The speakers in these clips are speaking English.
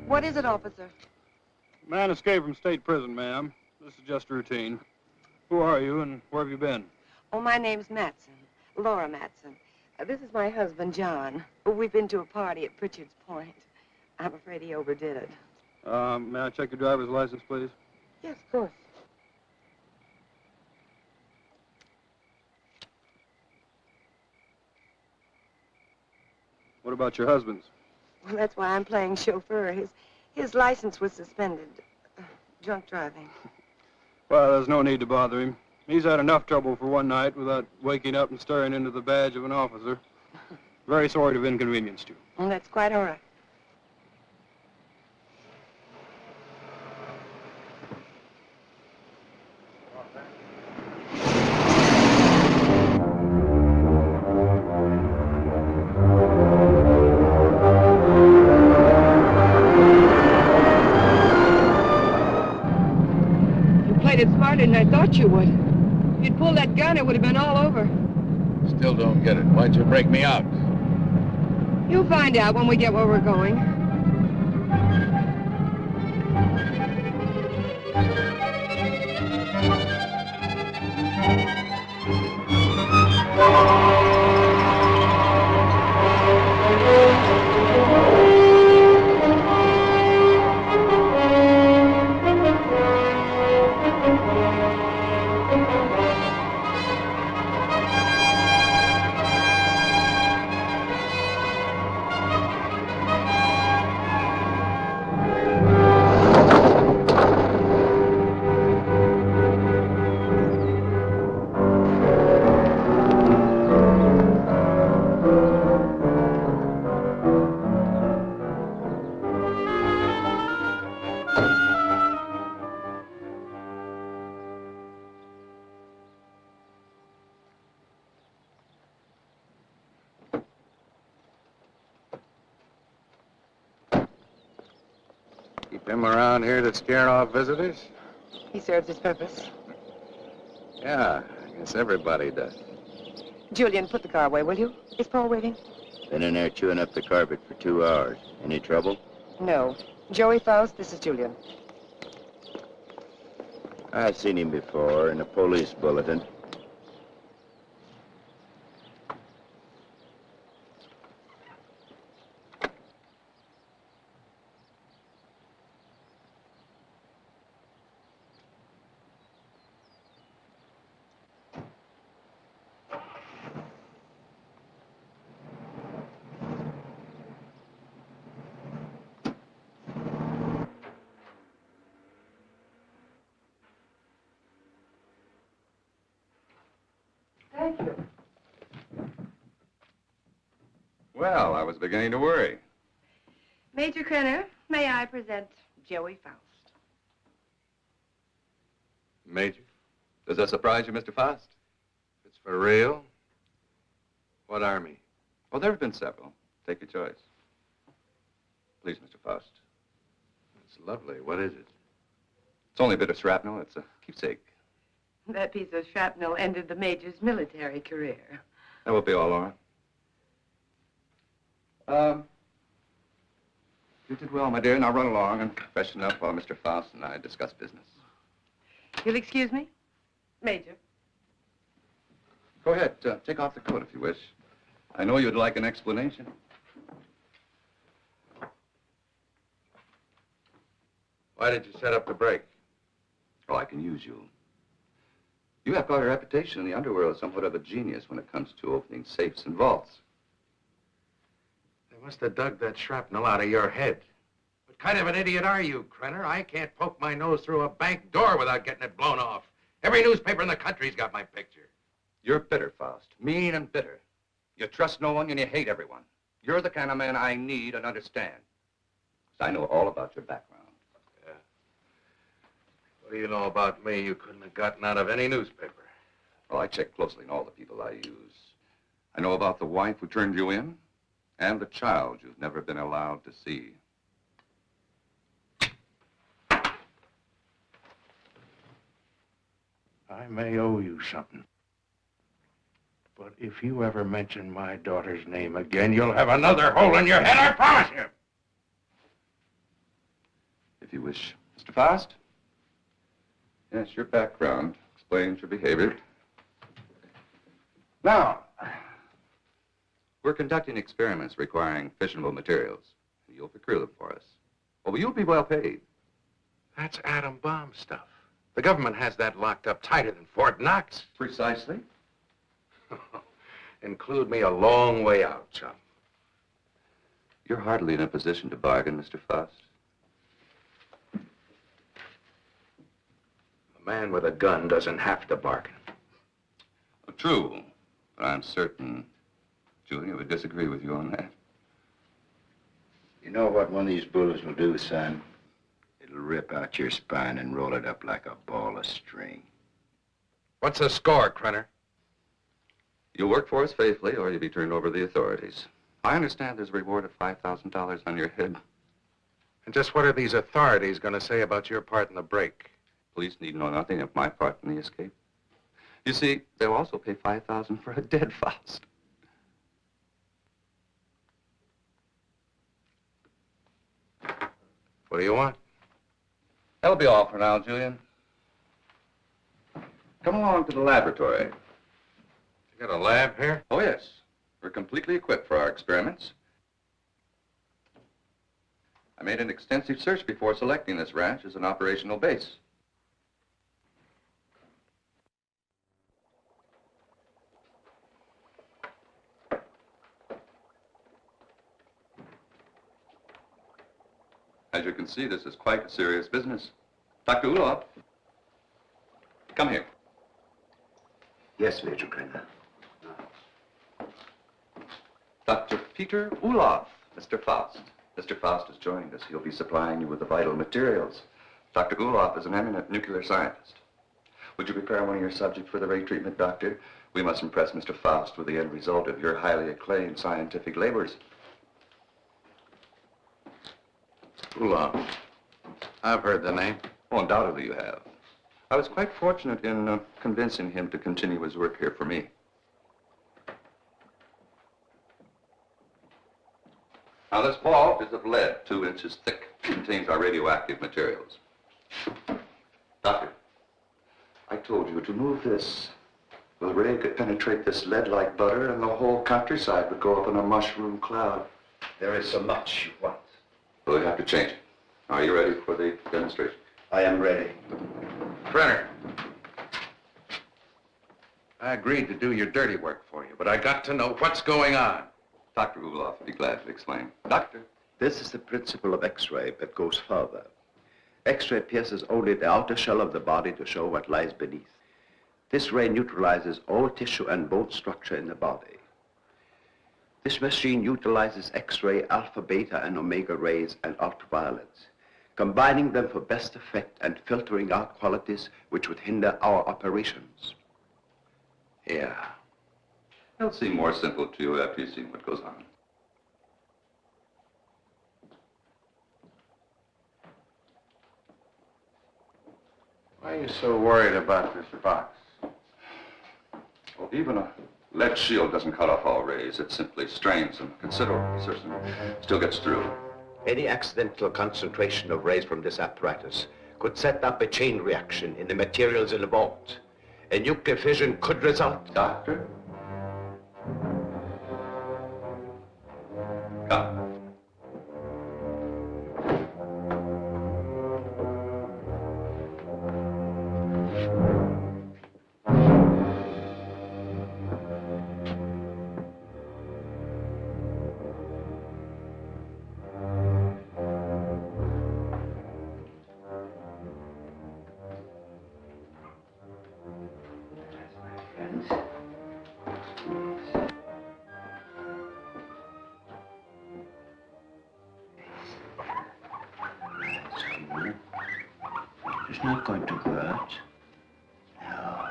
What is it, officer? Man escaped from state prison, ma'am. This is just routine. Who are you and where have you been? Oh, my name's Matson, Laura Matson. This is my husband, John. We've been to a party at Pritchard's Point. I'm afraid he overdid it. May I check your driver's license, please? Yes, of course. What about your husband's? Well, that's why I'm playing chauffeur. His license was suspended. Drunk driving. Well, there's no need to bother him. He's had enough trouble for one night without waking up and staring into the badge of an officer. Very sorry to have inconvenienced you. Well, that's quite all right. Smarter than I thought you would. If you'd pulled that gun, it would have been all over. Still don't get it. Why'd you break me out? You'll find out when we get where we're going. Him around here to scare off visitors? He serves his purpose. Yeah, I guess everybody does. Julian, put the car away, will you? Is Paul waiting? Been in there chewing up the carpet for 2 hours. Any trouble? No. Joey Faust, this is Julian. I've seen him before in a police bulletin. Thank you. Well, I was beginning to worry. Major Krenner, may I present Joey Faust? Major, does that surprise you, Mr. Faust? It's for real? What army? Well, there have been several. Take your choice. Please, Mr. Faust. It's lovely. What is it? It's only a bit of shrapnel. It's a keepsake. That piece of shrapnel ended the Major's military career. That will be all, Laura. You did well, my dear. Now run along and freshen up while Mr. Faust and I discuss business. You'll excuse me? Major. Go ahead. Take off the coat if you wish. I know you'd like an explanation. Why did you set up the break? Oh, I can use you. You have quite a reputation in the underworld, somewhat of a genius when it comes to opening safes and vaults. They must have dug that shrapnel out of your head. What kind of an idiot are you, Krenner? I can't poke my nose through a bank door without getting it blown off. Every newspaper in the country's got my picture. You're bitter, Faust. Mean and bitter. You trust no one and you hate everyone. You're the kind of man I need and understand. 'Cause I know all about your background. Yeah. What do you know about me you couldn't have gotten out of any newspaper? Well, I check closely on all the people I use. I know about the wife who turned you in and the child you've never been allowed to see. I may owe you something. But if you ever mention my daughter's name again, you'll have another hole in your head, I promise you! If you wish. Mr. Faust? Yes, your background explains your behavior. Now, we're conducting experiments requiring fissionable materials. You'll procure them for us. Oh, you'll be well paid. That's atom bomb stuff. The government has that locked up tighter than Fort Knox. Precisely. Include me a long way out, chum. You're hardly in a position to bargain, Mr. Faust. A man with a gun doesn't have to bargain. True, but I'm certain Julia would disagree with you on that. You know what one of these bullets will do, son? It'll rip out your spine and roll it up like a ball of string. What's the score, Krenner? You'll work for us faithfully, or you'll be turned over to the authorities. I understand there's a reward of $5,000 on your head. And just what are these authorities going to say about your part in the break? Police need know nothing of my part in the escape. You see, they'll also pay $5,000 for a dead Faust. What do you want? That'll be all for now, Julian. Come along to the laboratory. You got a lab here? Oh, yes. We're completely equipped for our experiments. I made an extensive search before selecting this ranch as an operational base. As you can see, this is quite a serious business. Dr. Uloff, come here. Yes, Major Krenner. Dr. Peter Uloff, Mr. Faust. Mr. Faust has joined us. He'll be supplying you with the vital materials. Dr. Uloff is an eminent nuclear scientist. Would you prepare one of your subjects for the ray treatment, Doctor? We must impress Mr. Faust with the end result of your highly acclaimed scientific labors. Uloff, I've heard the name. Oh, undoubtedly you have. I was quite fortunate in convincing him to continue his work here for me. Now, this ball is of lead, 2 inches thick. It contains our radioactive materials. Doctor, I told you to move this. The ray could penetrate this lead like butter, and the whole countryside would go up in a mushroom cloud. There is so much you want. Well, we have to change it. Are you ready for the demonstration? I am ready. Brenner, I agreed to do your dirty work for you, but I got to know what's going on. Dr. Uloff would be glad to explain. Doctor? This is the principle of X-ray, but goes further. X-ray pierces only the outer shell of the body to show what lies beneath. This ray neutralizes all tissue and bone structure in the body. This machine utilizes X-ray, alpha, beta, and omega rays and ultraviolets, combining them for best effect and filtering out qualities which would hinder our operations. Yeah. It'll seem more simple to you after you've seen what goes on. Why are you so worried about this box? Well, even a lead shield doesn't cut off all rays. It simply strains them. Considerable portion still gets through. Any accidental concentration of rays from this apparatus could set up a chain reaction in the materials involved. A nuclear fission could result. Doctor? Come. It's not going to hurt. No.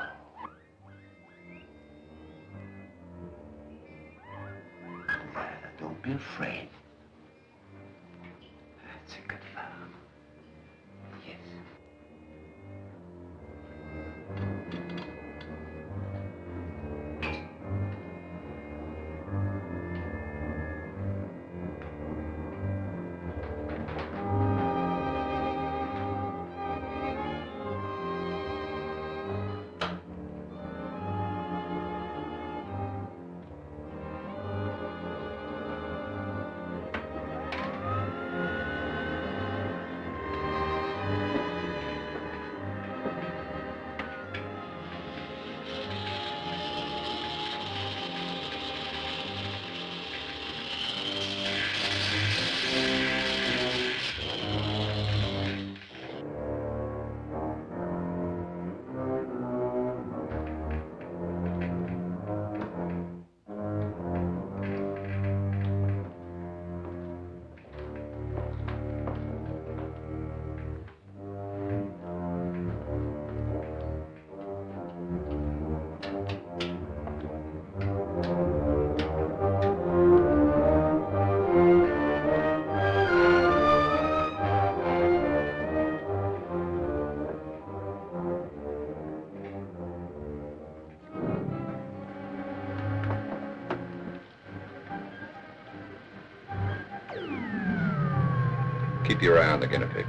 Don't be afraid. That's a good fellow. Yes. Keep your eye on the guinea pig.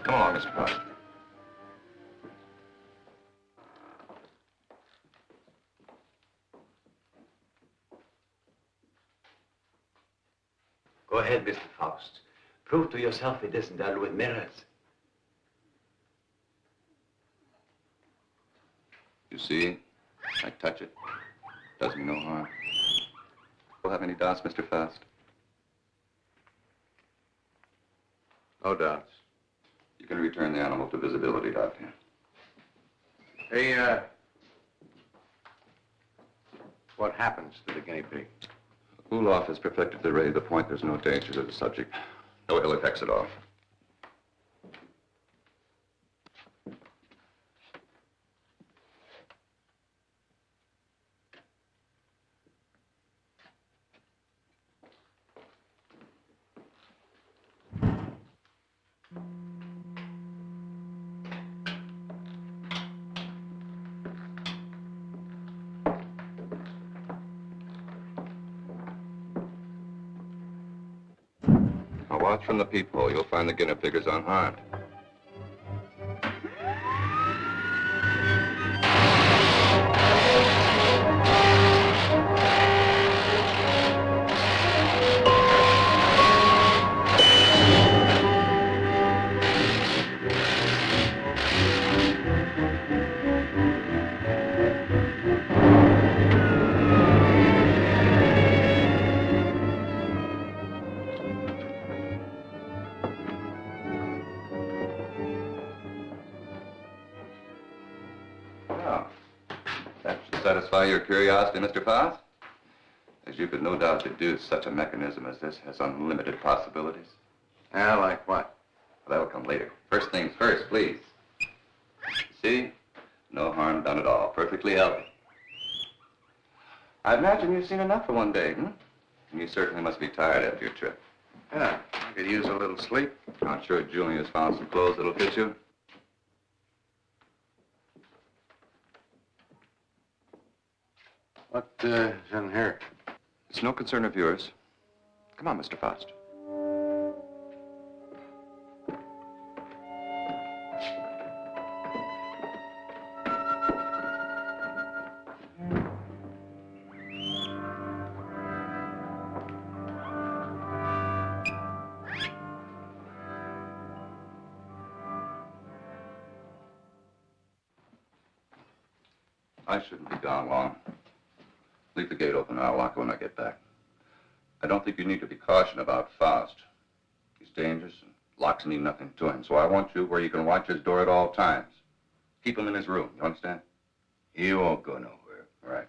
Come along, Mr. Fox. Go ahead, Mr. Faust. Prove to yourself it isn't done with mirrors. You see, I touch it. Does me no harm. You'll have any doubts, Mr. Faust? No doubts. You can return the animal to visibility, Doctor. Hey, what happens to the guinea pig? Ulof has perfected the ray to the point there's no danger to the subject. No ill effects at all. Now watch from the peephole. You'll find the guinea pig is unharmed. That should satisfy your curiosity, Mr. Faust. As you could no doubt deduce, such a mechanism as this has unlimited possibilities. Yeah, like what? Well, that'll come later. First things first, please. See? No harm done at all. Perfectly healthy. I imagine you've seen enough for one day, hmm? And you certainly must be tired after your trip. Yeah, I could use a little sleep. I'm sure Julian has found some clothes that'll fit you. What is in here? It's no concern of yours. Come on, Mr. Faust. I shouldn't be gone long. Leave the gate open and I'll lock it when I get back. I don't think you need to be cautioned about Faust. He's dangerous and locks mean nothing to him, so I want you where you can watch his door at all times. Keep him in his room, you understand? He won't go nowhere. All right.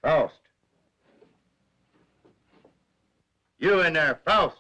Faust. You in there, Faust.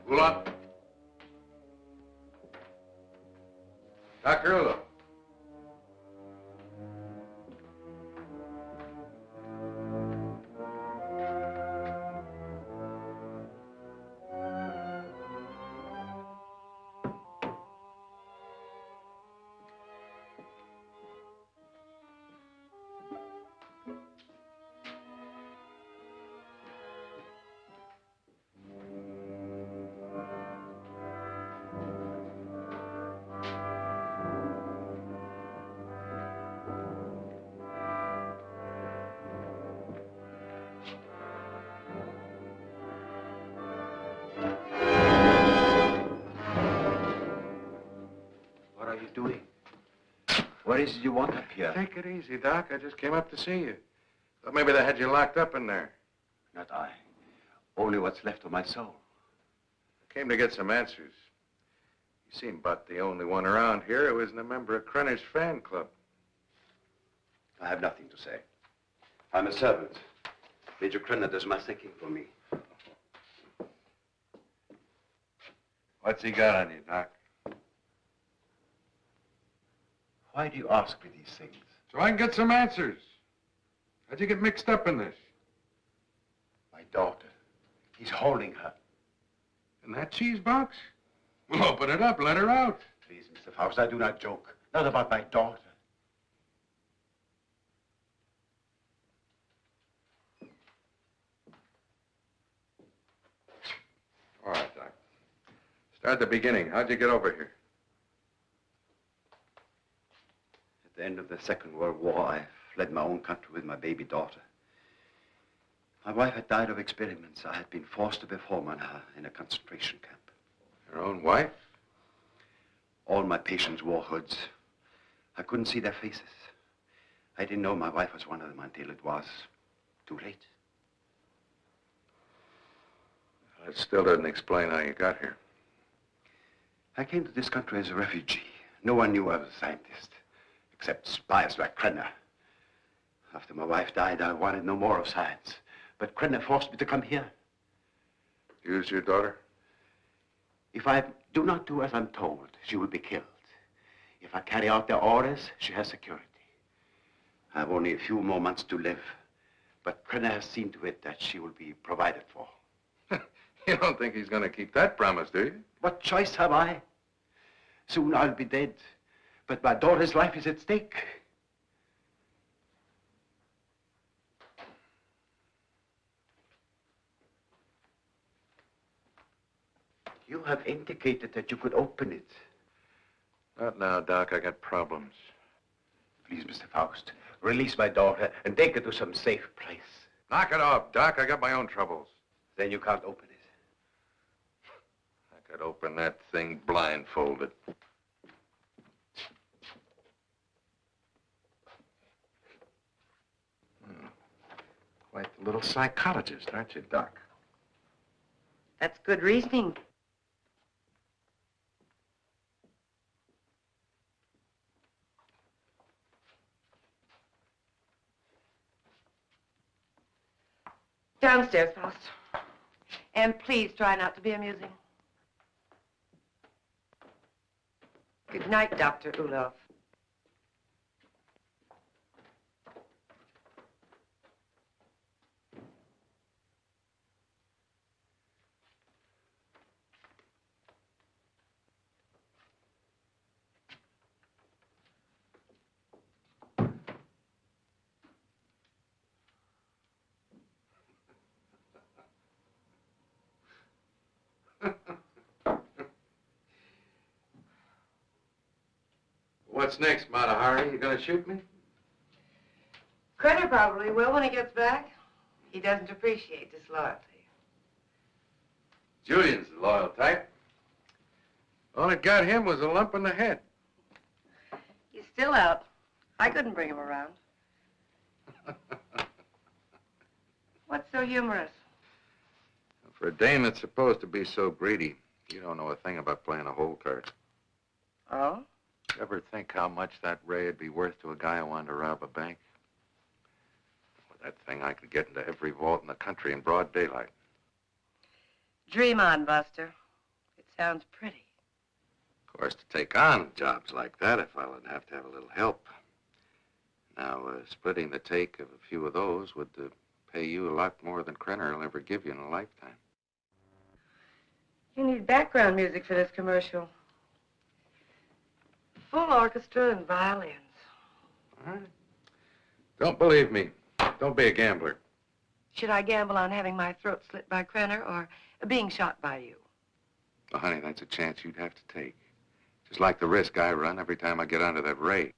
Ula. Dr. Ula. What are you doing? What is it you want up here? Take it easy, Doc. I just came up to see you. Thought maybe they had you locked up in there. Not I. Only what's left of my soul. I came to get some answers. You seem about the only one around here who isn't a member of Krenner's fan club. I have nothing to say. I'm a servant. Major Krenner does my thinking for me. What's he got on you, Doc? Why do you ask me these things? So I can get some answers. How'd you get mixed up in this? My daughter. He's holding her. In that cheese box? Well, open it up. Let her out. Please, Mr. Faust, I do not joke. Not about my daughter. All right, Doc. Start at the beginning. How'd you get over here? At the end of the Second World War, I fled my own country with my baby daughter. My wife had died of experiments. I had been forced to perform on her in a concentration camp. Your own wife? All my patients wore hoods. I couldn't see their faces. I didn't know my wife was one of them until it was too late. That still doesn't explain how you got here. I came to this country as a refugee. No one knew I was a scientist, except spies like Krenner. After my wife died, I wanted no more of science. But Krenner forced me to come here. Used your daughter? If I do not do as I'm told, she will be killed. If I carry out their orders, she has security. I have only a few more months to live, but Krenner has seen to it that she will be provided for. You don't think he's going to keep that promise, do you? What choice have I? Soon I'll be dead, but my daughter's life is at stake. You have indicated that you could open it. Not now, Doc. I got problems. Please, Mr. Faust, release my daughter and take her to some safe place. Knock it off, Doc. I got my own troubles. Then you can't open it. I could open that thing blindfolded. Quite the little psychologist, aren't you, Doc? That's good reasoning. Downstairs, Faust. And please try not to be amusing. Good night, Dr. Ulof. What's next, Mata Hari? You gonna shoot me? Krenner probably will when he gets back. He doesn't appreciate disloyalty. Julian's the loyal type. All it got him was a lump in the head. He's still out. I couldn't bring him around. What's so humorous? For a dame that's supposed to be so greedy, you don't know a thing about playing a hole card. Oh? Ever think how much that ray would be worth to a guy who wanted to rob a bank? With That thing, I could get into every vault in the country in broad daylight. Dream on, Buster. It sounds pretty. Of course, to take on jobs like that, a fellow would have to have a little help. Now, splitting the take of a few of those would pay you a lot more than Krenner will ever give you in a lifetime. You need background music for this commercial. Full orchestra and violins. All right. Don't believe me. Don't be a gambler. Should I gamble on having my throat slit by Krenner or being shot by you? Well, honey, that's a chance you'd have to take. Just like the risk I run every time I get onto that ray.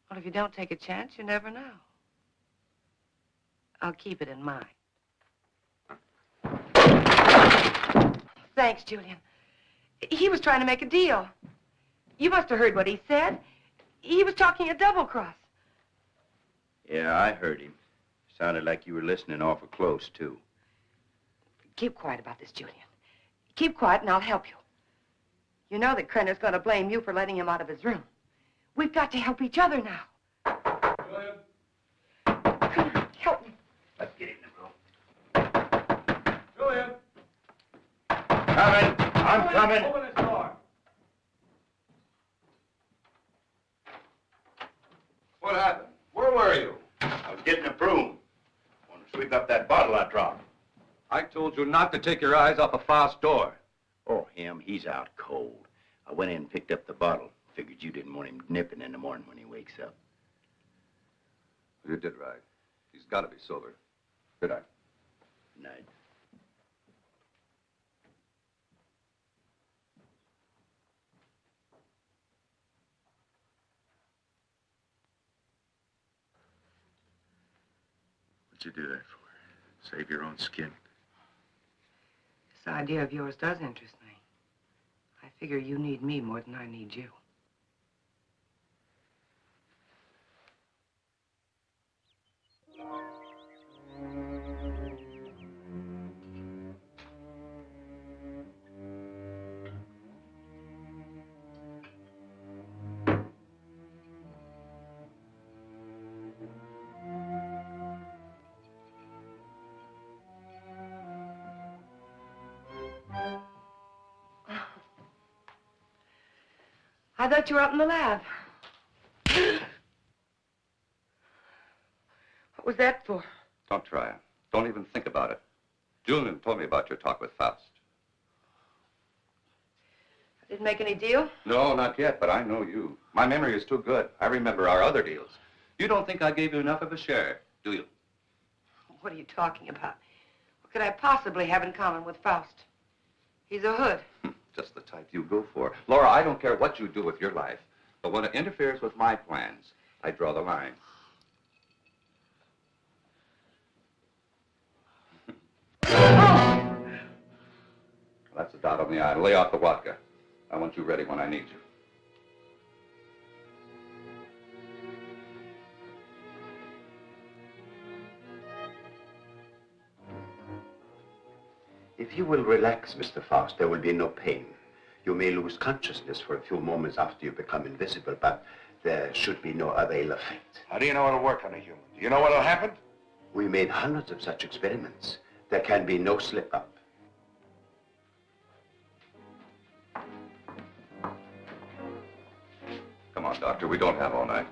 Well, if you don't take a chance, you never know. I'll keep it in mind. Thanks, Julian. He was trying to make a deal. You must have heard what he said. He was talking a double cross. Yeah, I heard him. Sounded like you were listening awful close, too. Keep quiet about this, Julian. Keep quiet and I'll help you. You know that Krenner's going to blame you for letting him out of his room. We've got to help each other now. Julian? Come on, help me. Let's get in the room. Julian? Coming. I'm coming. Open this door. What happened? Where were you? I was getting a broom. Want to sweep up that bottle I dropped. I told you not to take your eyes off a fast door. Oh, him, he's out cold. I went in and picked up the bottle. Figured you didn't want him nipping in the morning when he wakes up. You did right. He's got to be sober. Good night. Night. What'd you do that for? Save your own skin. This idea of yours does interest me. I figure you need me more than I need you. I thought you were up in the lab. What was that for? Don't try it. Don't even think about it. Julian told me about your talk with Faust. I didn't make any deal? No, not yet, but I know you. My memory is too good. I remember our other deals. You don't think I gave you enough of a share, do you? What are you talking about? What could I possibly have in common with Faust? He's a hood. Just the type you go for. Laura, I don't care what you do with your life, but when it interferes with my plans, I draw the line. That's a dot on the I. Lay off the vodka. I want you ready when I need you. If you will relax, Mr. Faust, there will be no pain. You may lose consciousness for a few moments after you become invisible, but there should be no other ill effect. How do you know it'll work on a human? Do you know what'll happen? We made hundreds of such experiments. There can be no slip-up. Come on, Doctor. We don't have all night.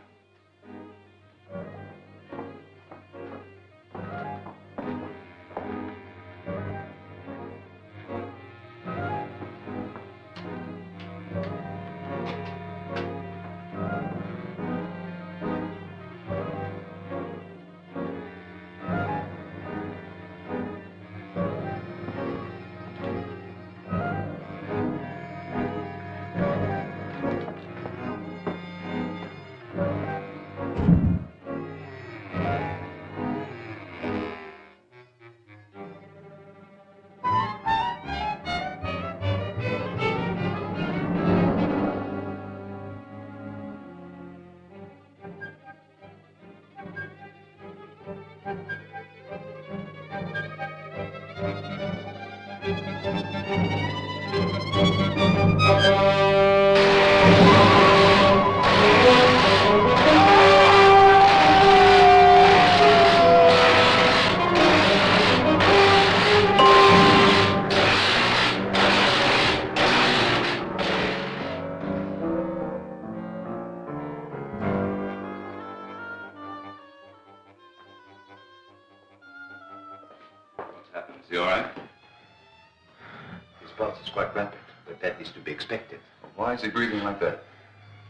pulse is quite rapid, but that is to be expected. Why is he breathing like that?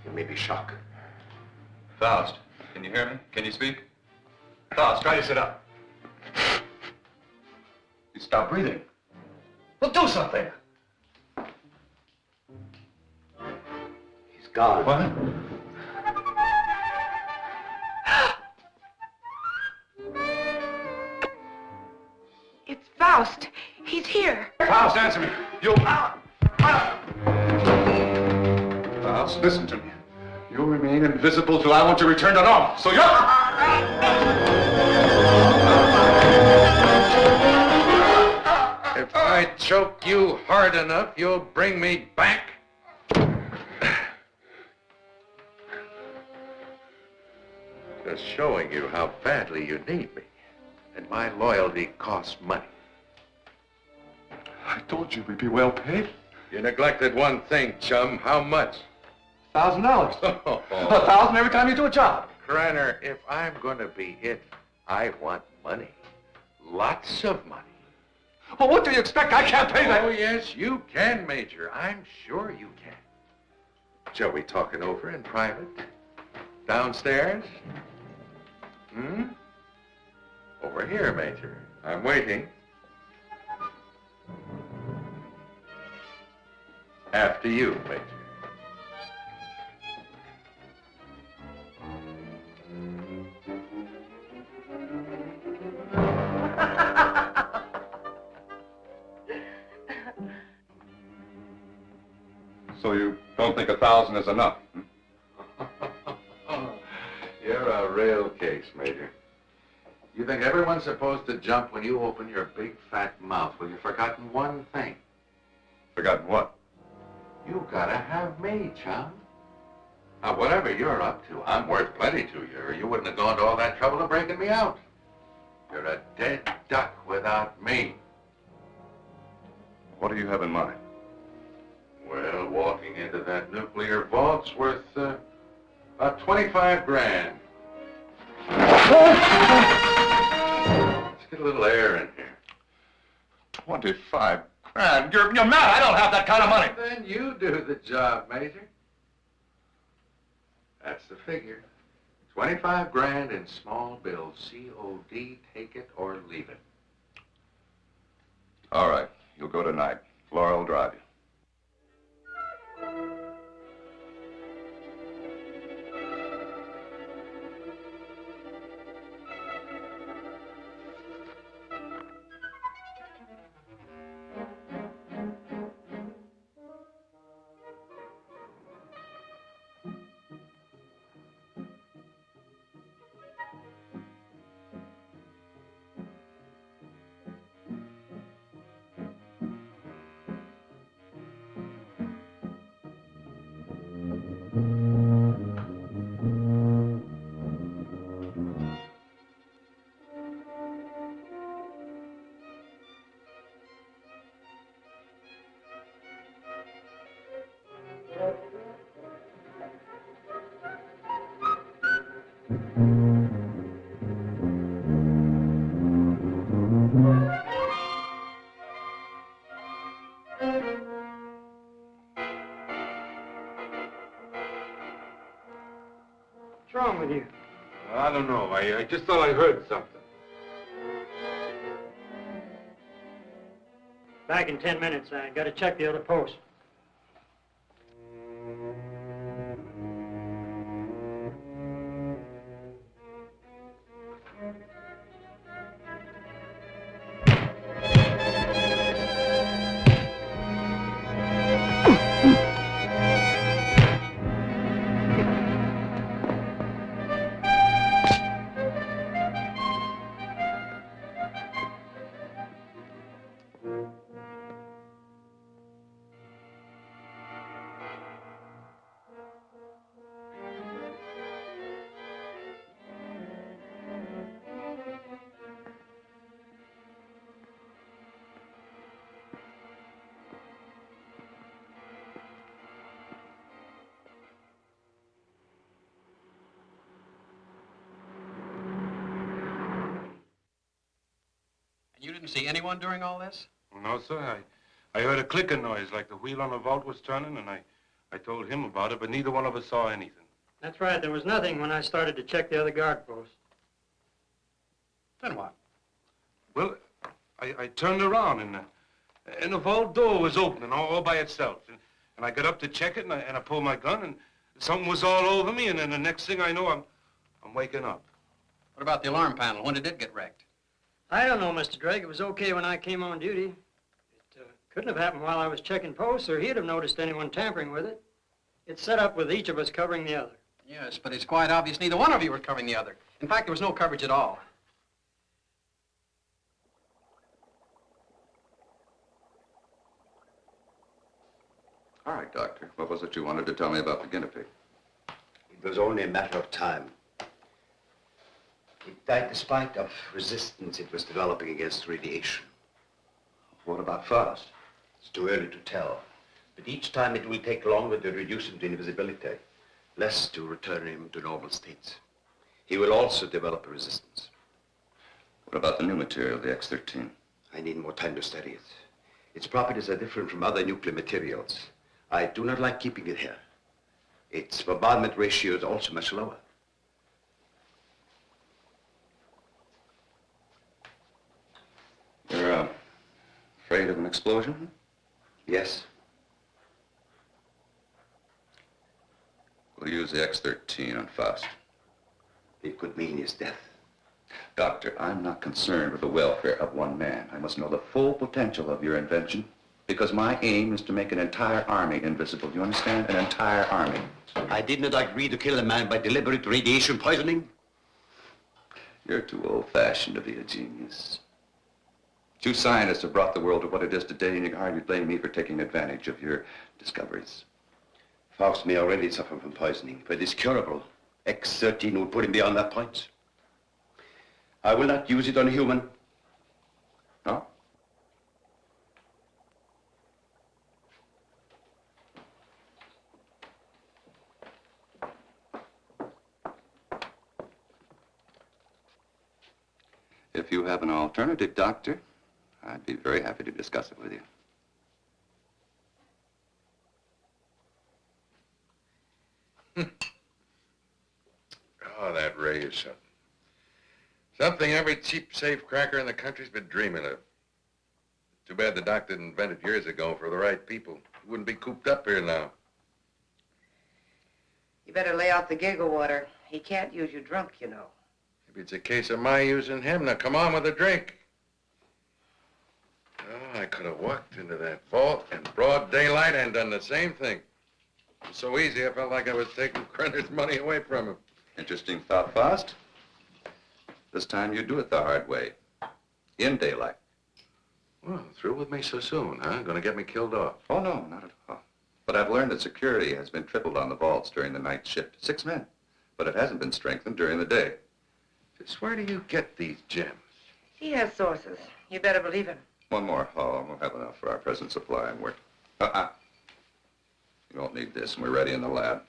It may be shock. Faust, can you hear me? Can you speak? Faust, try to sit up. He stopped breathing. Well, do something! He's gone. What? It's Faust. He's here. Faust, answer me. You... Faust, listen to me. You'll remain invisible till I want to return to normal. So you're... If I choke you hard enough, you'll bring me back. Just showing you how badly you need me. And my loyalty costs money. I told you we'd be well paid. You neglected one thing, chum. How much? $1,000. Oh. 1,000 every time you do a job. Krenner, if I'm going to be it, I want money. Lots of money. Well, what do you expect? I can't pay that. Oh, yes, you can, Major. I'm sure you can. Shall we talk it over in private? Downstairs? Hmm? Over here, Major. I'm waiting. After you, Major. So you don't think 1,000 is enough? You're a real case, Major. You think everyone's supposed to jump when you open your big fat mouth. Well, you've forgotten one thing. Forgotten what? You gotta have me, chum. Now, whatever you're up to, I'm worth plenty to you, or you wouldn't have gone to all that trouble of breaking me out. You're a dead duck without me. What do you have in mind? Well, walking into that nuclear vault's worth about 25 grand. Let's get a little air in here. 25 grand? You're mad. I don't have that kind of money. Then you do the job, Major. That's the figure. 25 grand in small bills. COD, take it or leave it. All right. You'll go tonight. Flora will drive you. What's wrong with you? I don't know. I just thought I heard something. Back in 10 minutes. I got to check the other post. You didn't see anyone during all this? No, sir. I heard a clicking noise like the wheel on a vault was turning, and I told him about it, but neither one of us saw anything. That's right. There was nothing when I started to check the other guard post. Then what? Well, I turned around, and the vault door was opening all by itself. And I got up to check it, and I pulled my gun, and something was all over me, and then the next thing I know, I'm waking up. What about the alarm panel? When did it get wrecked? I don't know, Mr. Drake. It was okay when I came on duty. It couldn't have happened while I was checking posts, or he'd have noticed anyone tampering with it. It's set up with each of us covering the other. Yes, but it's quite obvious neither one of you were covering the other. In fact, there was no coverage at all. All right, Doctor. What was it you wanted to tell me about the guinea pig? It was only a matter of time. It died despite of resistance it was developing against radiation. What about Faust? It's too early to tell. But each time it will take longer to reduce him to invisibility, less to return him to normal states. He will also develop a resistance. What about the new material, the X-13? I need more time to study it. Its properties are different from other nuclear materials. I do not like keeping it here. Its bombardment ratio is also much lower. You're afraid of an explosion? Yes. We'll use the X-13 on Faust. It could mean his death. Doctor, I'm not concerned with the welfare of one man. I must know the full potential of your invention, because my aim is to make an entire army invisible. You understand? An entire army. I did not agree to kill a man by deliberate radiation poisoning. You're too old-fashioned to be a genius. Two scientists have brought the world to what it is today, and you can hardly blame me for taking advantage of your discoveries. Faust may already suffer from poisoning, but it's curable. X-13 will put him beyond that point. I will not use it on a human. No? If you have an alternative, Doctor, I'd be very happy to discuss it with you. Oh, that ray is something. Something every cheap safe cracker in the country's been dreaming of. Too bad the doc didn't invent it years ago for the right people. He wouldn't be cooped up here now. You better lay off the giggle water. He can't use you drunk, you know. Maybe it's a case of my using him. Now, come on with a drink. Oh, I could have walked into that vault in broad daylight and done the same thing. It was so easy, I felt like I was taking Krenner's money away from him. Interesting thought, Faust. This time you do it the hard way. In daylight. Well, through with me so soon, huh? Gonna get me killed off. Oh, no, not at all. But I've learned that security has been tripled on the vaults during the night shift. 6 men. But it hasn't been strengthened during the day. Just where do you get these gems? He has sources. You better believe him. One more haul, and we'll have enough for our present supply and work. You won't need this, and we're ready in the lab.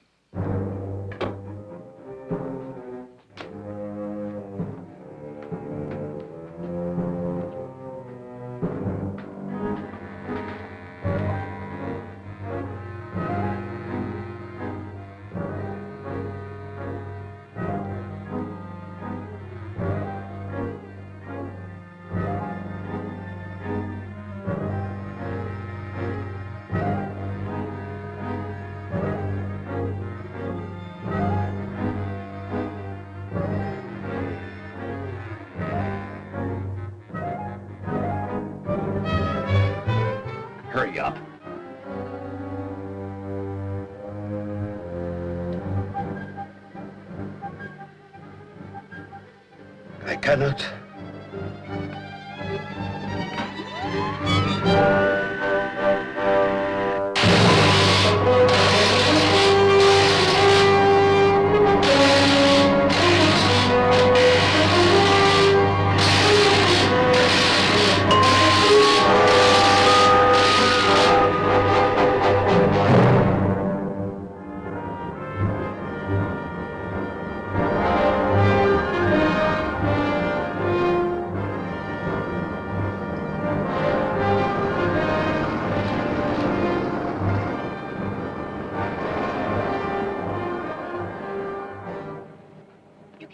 Hurry up. I cannot.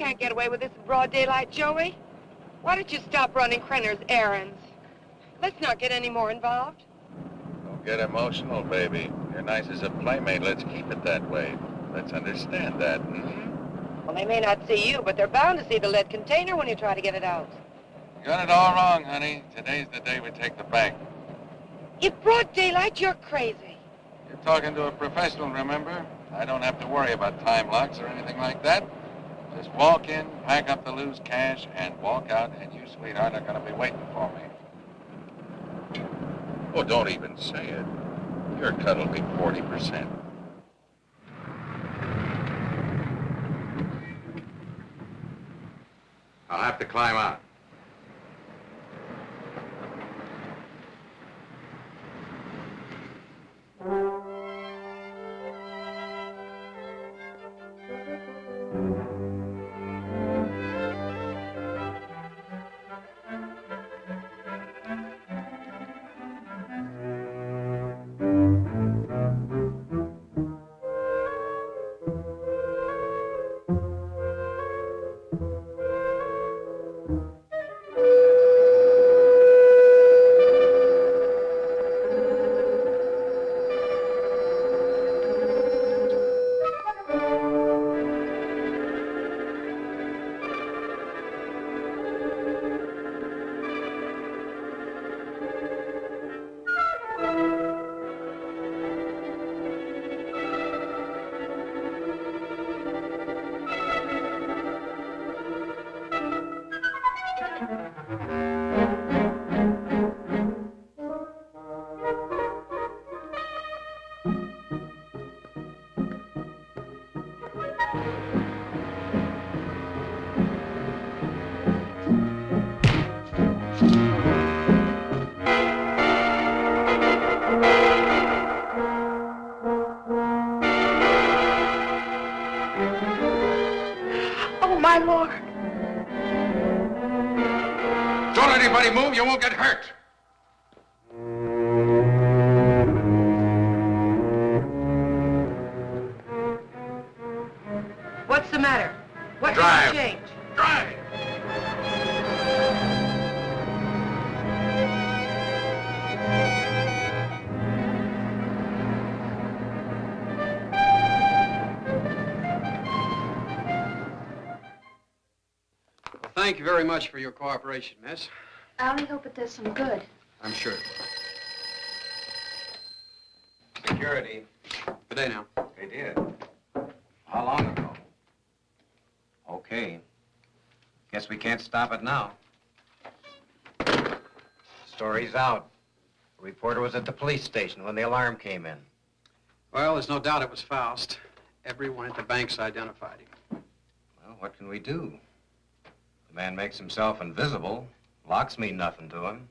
can't get away with this in broad daylight, Joey. Why don't you stop running Krenner's errands? Let's not get any more involved. Don't get emotional, baby. You're nice as a playmate. Let's keep it that way. Let's understand that. Hmm? Well, they may not see you, but they're bound to see the lead container when you try to get it out. You got it all wrong, honey. Today's the day we take the bank. In broad daylight, you're crazy. You're talking to a professional, remember? I don't have to worry about time locks or anything like that. Just walk in, pack up the loose cash, and walk out, and you, sweetheart, are going to be waiting for me. Oh, don't even say it. Your cut will be 40%. I'll have to climb out. Oh, my Lord. Don't let anybody move. You won't get hurt. What's the matter? What Drive. did you change? Drive. Well, thank you very much for your cooperation, miss. I only hope it does some good. I'm sure. Security. Good day now. They did. How long ago? Okay. Guess we can't stop it now. Story's out. The reporter was at the police station when the alarm came in. Well, there's no doubt it was Faust. Everyone at the bank's identified him. Well, what can we do? The man makes himself invisible. Locks mean nothing to him.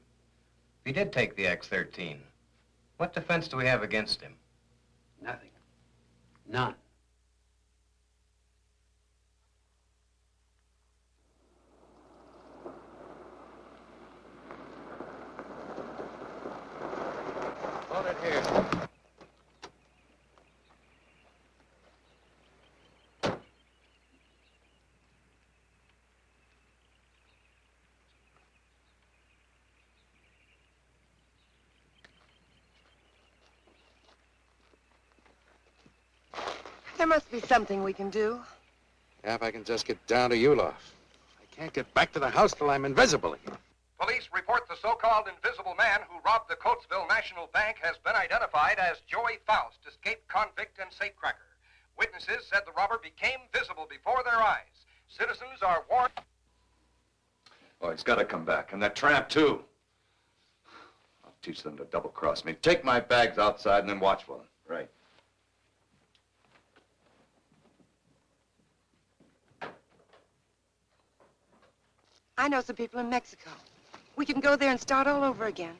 If he did take the X-13, what defense do we have against him? Nothing. None. Hold it here. There must be something we can do. Yeah, if I can just get down to Ulof. I can't get back to the house till I'm invisible again. Police report the so-called invisible man who robbed the Coatesville National Bank has been identified as Joey Faust, escaped convict and safecracker. Witnesses said the robber became visible before their eyes. Citizens are warned. Oh, he's got to come back. And that tramp, too. I'll teach them to double-cross me. Take my bags outside and then watch for them. Right. I know some people in Mexico. We can go there and start all over again.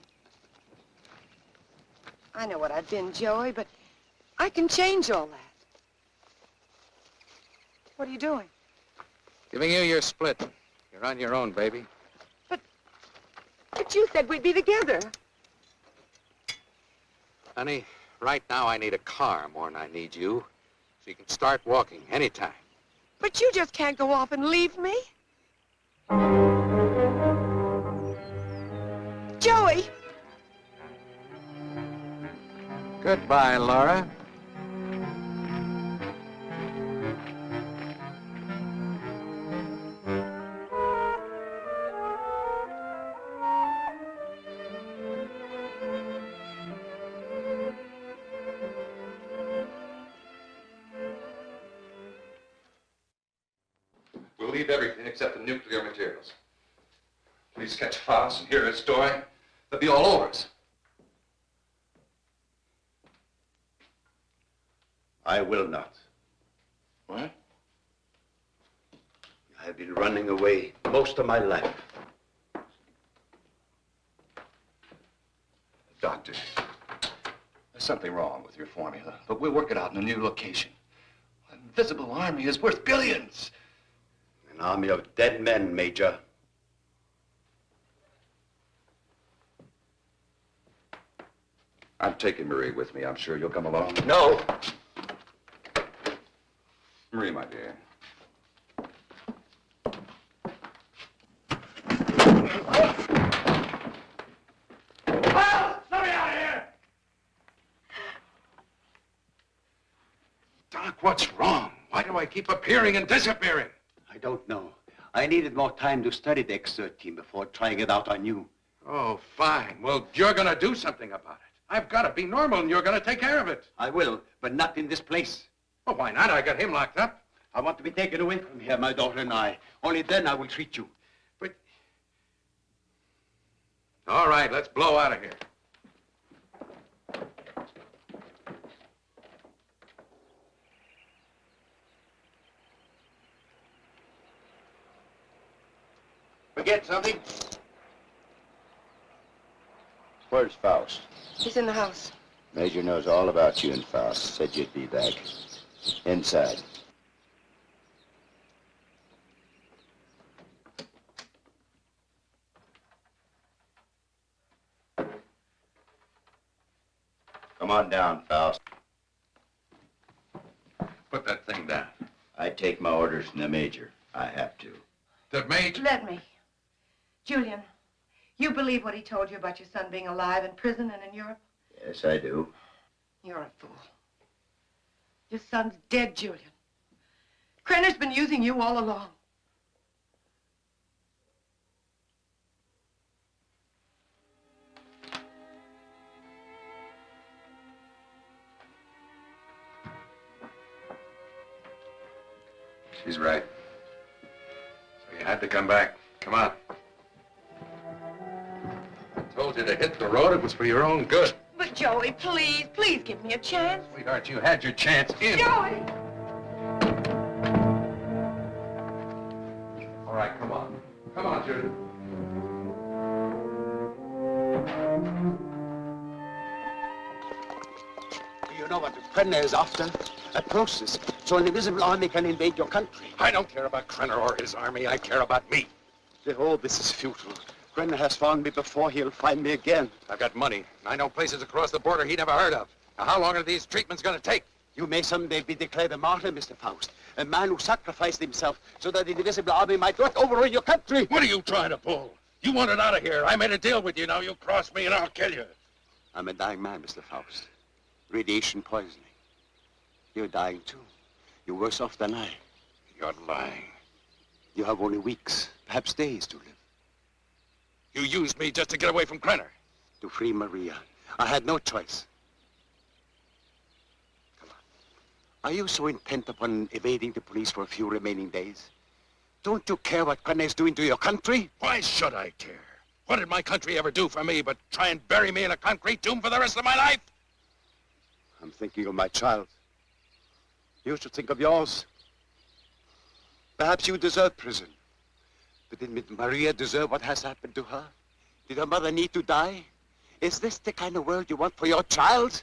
I know what I've been, Joey, but I can change all that. What are you doing? Giving you your split. You're on your own, baby. But you said we'd be together. Honey, right now I need a car more than I need you. So you can start walking anytime. But you just can't go off and leave me. Joey! Goodbye, Laura. We'll leave everything except the nuclear materials. Please catch Faust and hear his story. They'll be all over us. I will not. What? I have been running away most of my life. Doctor, there's something wrong with your formula, but we'll work it out in a new location. An invisible army is worth billions. An army of dead men, Major. I'm taking Marie with me. I'm sure you'll come along. No! Marie, my dear. Let me out of here! Doc, what's wrong? Why do I keep appearing and disappearing? I don't know. I needed more time to study the X-13 before trying it out on you. Oh, fine. Well, you're gonna do something about it. I've got to be normal, and you're gonna take care of it. I will, but not in this place. Well, why not? I got him locked up. I want to be taken away from here, my daughter and I. Only then I will treat you. But... All right, let's blow out of here. Forget something? Where's Faust? He's in the house. Major knows all about you and Faust. Said you'd be back. Inside. Come on down, Faust. Put that thing down. I take my orders from the Major. I have to. The Major? Let me. Julian, you believe what he told you about your son being alive in prison and in Europe? Yes, I do. You're a fool. Your son's dead, Julian. Krenner's been using you all along. She's right. So you had to come back. Come on. I told you to hit the road. It was for your own good. But Joey, please, please give me a chance. Sweetheart, you had your chance in. Joey! All right, come on. Come on, Judy. Do you know what Krenner is after? A process, so an invisible army can invade your country. I don't care about Krenner or his army. I care about me. Oh, this is futile. Krenner has found me before. He'll find me again. I've got money. I know places across the border he never heard of. Now, how long are these treatments going to take? You may someday be declared a martyr, Mr. Faust. A man who sacrificed himself so that the invisible army might not overrun your country. What are you trying to pull? You want it out of here. I made a deal with you. Now you cross me and I'll kill you. I'm a dying man, Mr. Faust. Radiation poisoning. You're dying, too. You're worse off than I. You're lying. You have only weeks, perhaps days to live. You used me just to get away from Krenner. To free Maria. I had no choice. Come on. Are you so intent upon evading the police for a few remaining days? Don't you care what Krenner is doing to your country? Why should I care? What did my country ever do for me but try and bury me in a concrete tomb for the rest of my life? I'm thinking of my child. You should think of yours. Perhaps you deserve prison. But did Maria deserve what has happened to her? Did her mother need to die? Is this the kind of world you want for your child?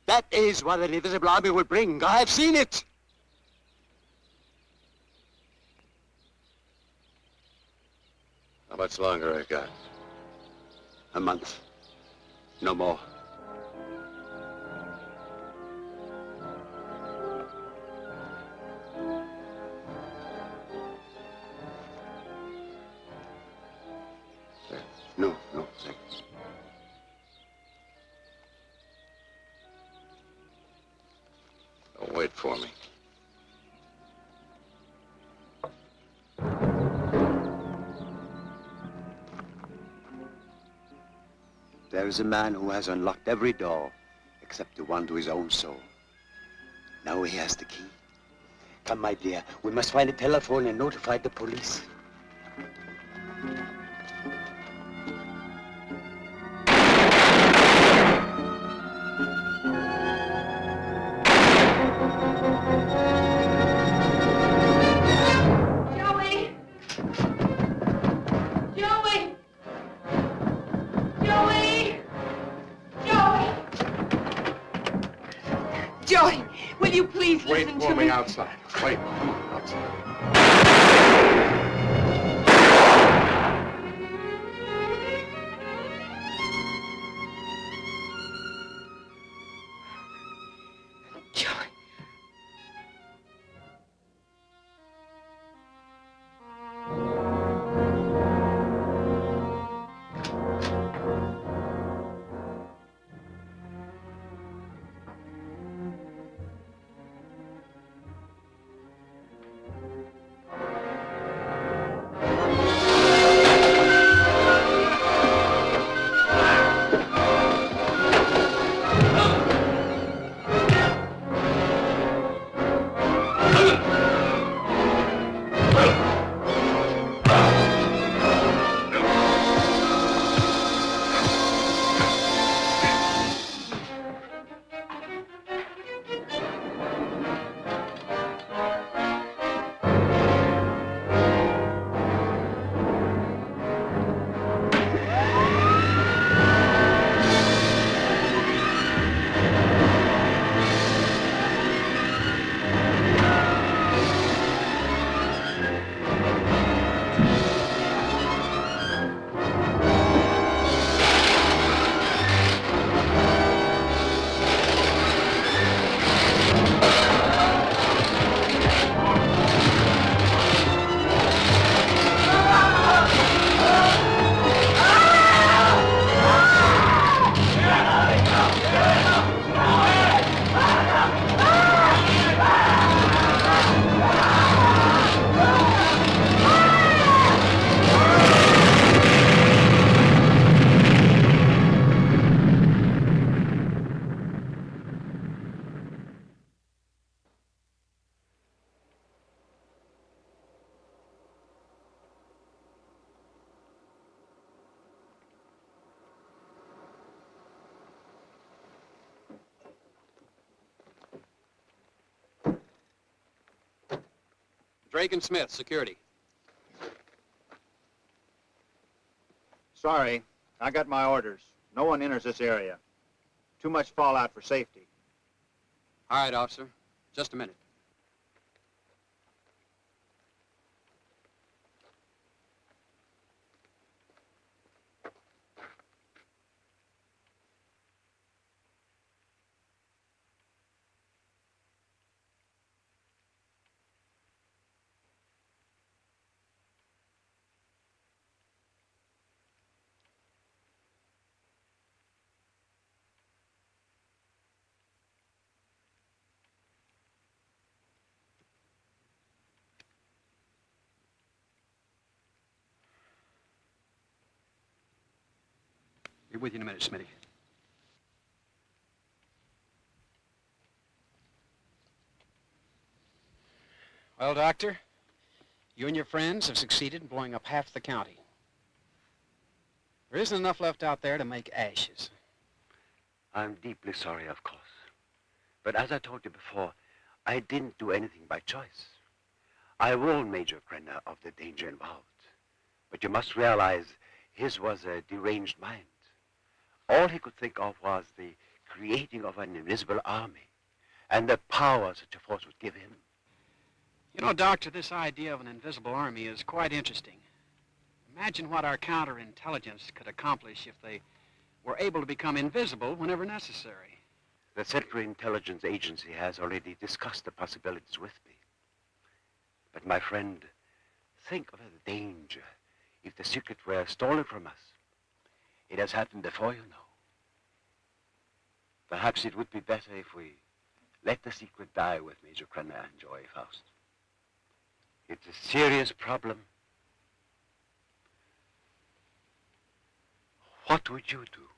That is what an invisible army will bring. I have seen it. How much longer I got? A month. No more. Wait for me. There is a man who has unlocked every door except the one to his own soul. Now he has the key. Come, my dear, we must find a telephone and notify the police. Joey! Joey! Joey! Joey! Joey, will you please Wait listen for to me me? outside. Wait, come on, outside. Joey. Drake and Smith, security. Sorry, I got my orders. No one enters this area. Too much fallout for safety. All right, officer. Just a minute. Be with you in a minute, Smitty. Well, Doctor, you and your friends have succeeded in blowing up half the county. There isn't enough left out there to make ashes. I'm deeply sorry, of course. But as I told you before, I didn't do anything by choice. I warned Major Krenner of the danger involved. But you must realize his was a deranged mind. All he could think of was the creating of an invisible army and the power such a force would give him. You know, Doctor, this idea of an invisible army is quite interesting. Imagine what our counterintelligence could accomplish if they were able to become invisible whenever necessary. The Central Intelligence Agency has already discussed the possibilities with me. But my friend, think of the danger if the secret were stolen from us. It has happened before, you know. Perhaps it would be better if we Let the secret die with Major Krenner and Joy Faust. It's a serious problem. What would you do?